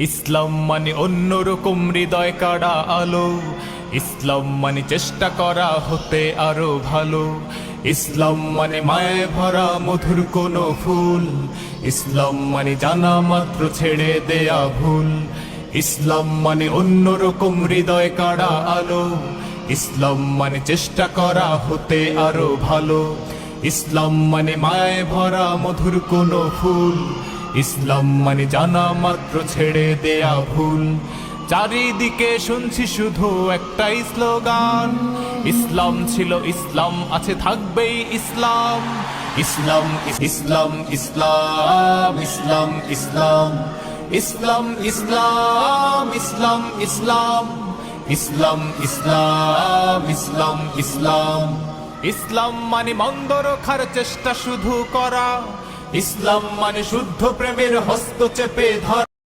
ইসলাম মানে অন্যরকম হৃদয় কাড়া আলো, ইসলাম মানে চেষ্টা করা হতে আরো ভালো। ইসলাম মানে মায়ে ভরা মধুর কোনো ফুল, ইসলাম মানে জানা মাত্র ছেড়ে দেয়া ভুল। ইসলাম মানে অন্যরকম হৃদয় কাড়া আলো, ইসলাম মানে চেষ্টা করা হতে আরো ভালো। ইসলাম মানে মায়ে ভরা মধুর কোনো ফুল, ইসলাম মানে জানা মাত্র ছেড়ে দেয়া ভুল। চারিদিকে শুনছি শুধু একটাই স্লোগান, ইসলাম ছিল ইসলাম আছে থাকবেই ইসলাম। ইসলাম ইসলাম ইসলাম ইসলাম ইসলাম ইসলাম ইসলাম ইসলাম ইসলাম ইসলাম ইসলাম ইসলাম ইসলাম। ইসলাম মানে মন্দ রক্ষার চেষ্টা শুধু করা, ইসলাম মানে শুদ্ধ প্রেমের হস্ত চেপে ধরা।